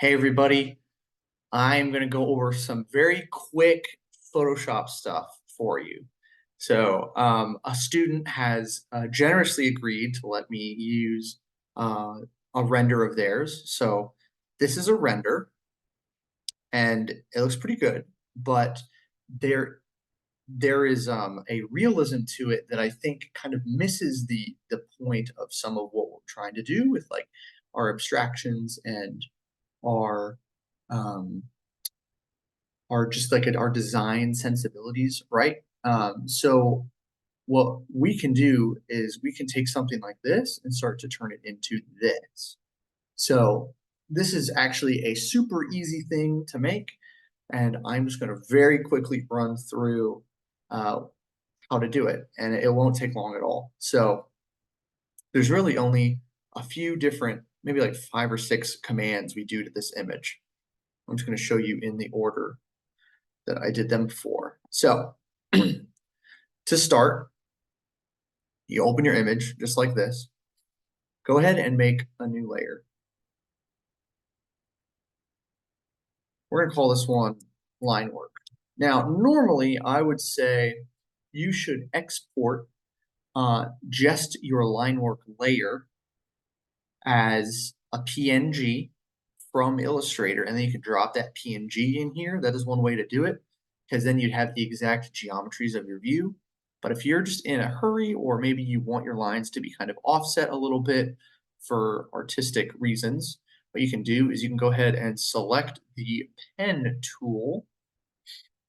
Hey everybody, I'm going to go over some very quick Photoshop stuff for you. A student has generously agreed to let me use uh, a render of theirs. So, this is a render and it looks pretty good, but there there is a realism to it that I think kind of misses the point of some of what we're trying to do with like our abstractions and our um, are just like our design sensibilities, right? So what we can do is we can take something like this and start to turn it into this. So this is actually a super easy thing to make, and I'm just going to very quickly run through uh, how to do it, and it won't take long at all. So there's really only a few different, maybe like 5 or 6 commands we do to this image. I'm just going to show you in the order that I did them before. So to start, you open your image just like this. Go ahead and make a new layer. We're going to call this one line work. Now, normally I would say you should export just your line work layer as a PNG from Illustrator, and then you can drop that PNG in here. That is one way to do it, because then you'd have the exact geometries of your view. But if you're just in a hurry, or maybe you want your lines to be kind of offset a little bit for artistic reasons, what you can do is you can go ahead and select the pen tool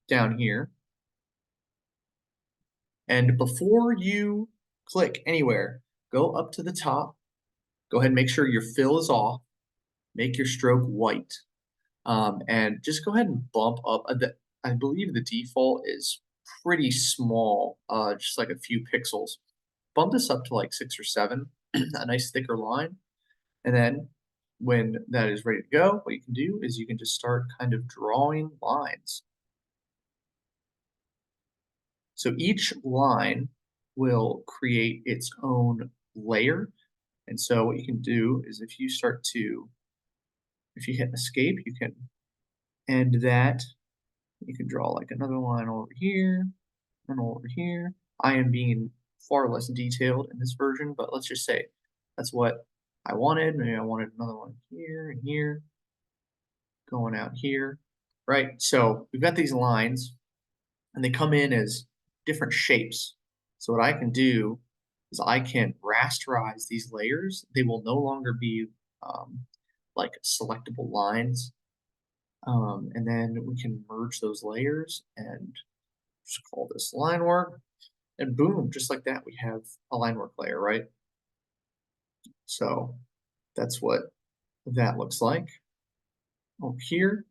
down here. And before you click anywhere, go up to the top, go ahead and make sure your fill is off, make your stroke white. And just go ahead and bump up. I believe the default is pretty small, just like a few pixels. Bump this up to like 6 or 7, a nice thicker line. And then when that is ready to go, what you can do is you can just start kind of drawing lines. So each line will create its own layer. And so what you can do is if you hit escape, you can end that. You can draw like another line over here, and over here. I am being far less detailed in this version, but let's just say that's what I wanted. Maybe I wanted another one here and here, going out here, right? So we've got these lines, and they come in as different shapes. So what I can do is I can rasterize these layers. They will no longer be like selectable lines. And then we can merge those layers and just call this line work. And boom, just like that, we have a line work layer, right? So that's what that looks like over here.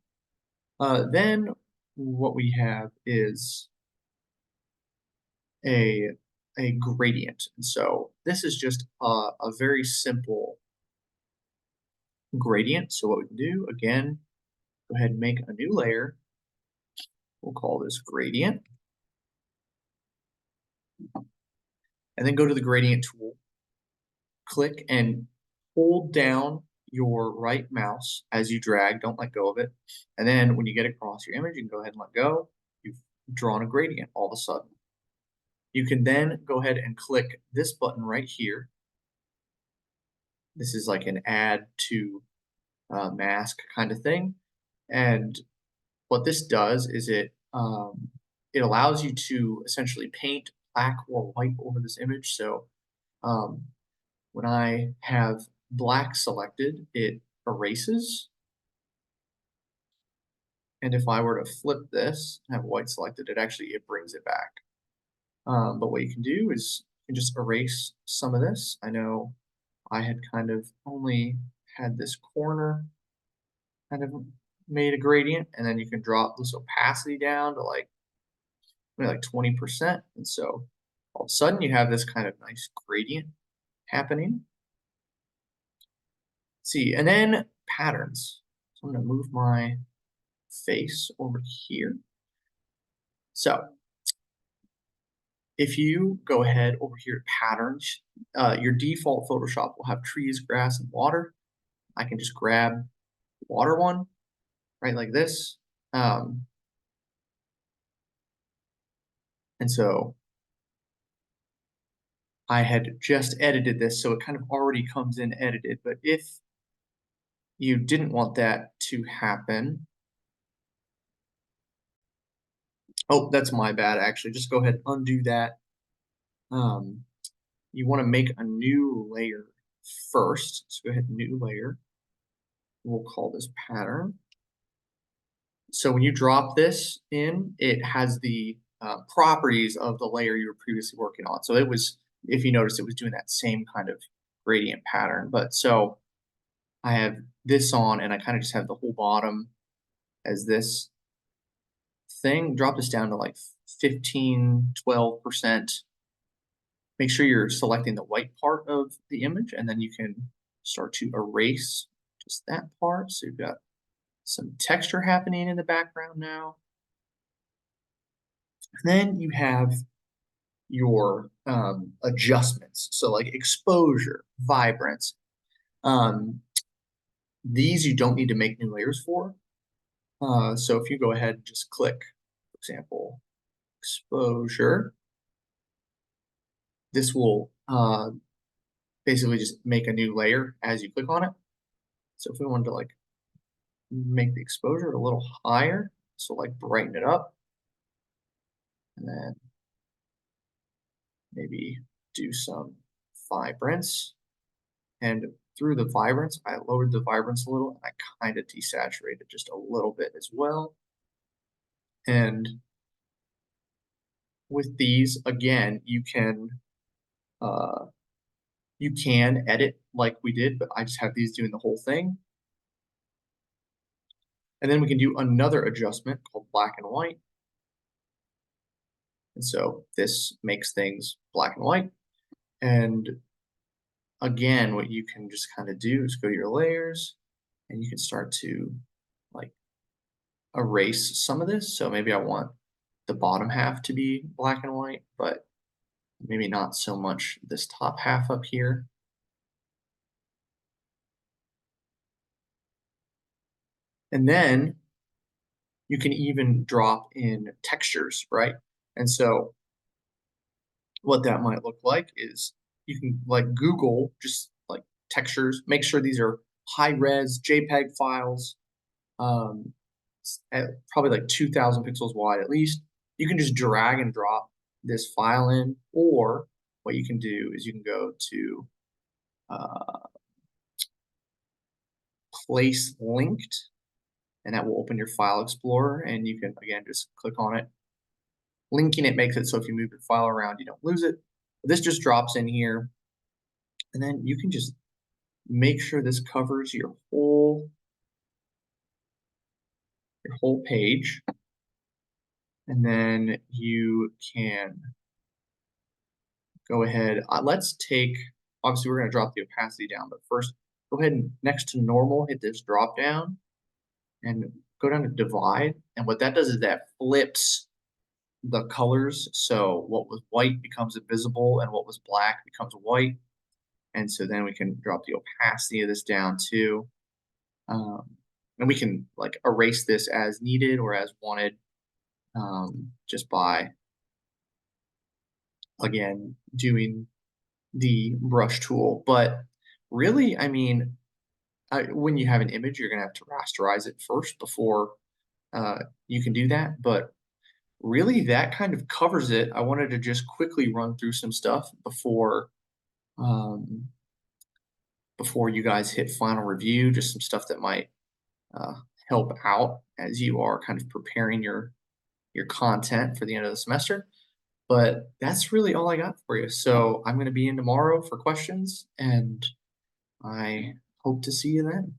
Then what we have is a a gradient. And so this is just a very simple gradient. So what we can do, again, go ahead and make a new layer. We'll call this gradient. And then go to the gradient tool, click and hold down your right mouse as you drag, don't let go of it. And then when you get across your image, you can go ahead and let go. You've drawn a gradient all of a sudden. You can then go ahead and click this button right here. This is like an add to mask kind of thing. And what this does is it allows you to essentially paint black or white over this image. So um, when I have black selected, it erases. And if I were to flip this and have white selected, it brings it back. But what you can do is you can just erase some of this. I know I had kind of only had this corner kind of made a gradient, and then you can drop this opacity down to like maybe like 20%. And so all of a sudden you have this kind of nice gradient happening. Let's see, and then patterns. So I'm going to move my face over here. So if you go ahead over here to patterns, your default Photoshop will have trees, grass, and water. I can just grab water one, right, like this. Um, and so I had just edited this, so it kind of already comes in edited. But if you didn't want that to happen, oh, that's my bad, actually. Just go ahead and undo that. Um, you want to make a new layer first. So go ahead, new layer. We'll call this pattern. So when you drop this in, it has the properties of the layer you were previously working on. So it was, if you notice, it was doing that same kind of gradient pattern. But so I have this on, and I kind of just have the whole bottom as this thing. Drop this down to like 15, 12%. Make sure you're selecting the white part of the image, and then you can start to erase just that part. So you've got some texture happening in the background now. And then you have your adjustments. So like exposure, vibrance. Um, these you don't need to make new layers for. So if you go ahead and just click, for example, exposure, this will basically just make a new layer as you click on it. So if we wanted to like make the exposure a little higher, so like brighten it up, and then maybe do some vibrance. And through the vibrance, I lowered the vibrance a little, and I kind of desaturated just a little bit as well. And with these, again, you can edit like we did, but I just have these doing the whole thing. And then we can do another adjustment called black and white. And so this makes things black and white. And again, what you can just kind of do is go to your layers, and you can start to like erase some of this. So maybe I want the bottom half to be black and white, but maybe not so much this top half up here. And then you can even drop in textures, right? And so what that might look like is you can like Google just like textures, make sure these are high res JPEG files, um, at probably like 2000 pixels wide at least. You can just drag and drop this file in, or what you can do is you can go to place linked, and that will open your file explorer, and you can again just click on it. Linking it makes it so if you move your file around, you don't lose it. This just drops in here, and then you can just make sure this covers your whole page. And then you can go ahead. Let's take, obviously we're going to drop the opacity down, but first go ahead and next to normal, hit this drop down and go down to divide. And what that does is that flips the colors. So what was white becomes invisible, and what was black becomes white. And so then we can drop the opacity of this down too. And we can like erase this as needed or as wanted, just by, again, doing the brush tool. But really, I mean, when you have an image, you're going to have to rasterize it first before you can do that. But really, that kind of covers it. I wanted to just quickly run through some stuff um, before you guys hit final review, just some stuff that might uh, help out as you are kind of preparing your content for the end of the semester. But that's really all I got for you. So I'm going to be in tomorrow for questions, and I hope to see you then.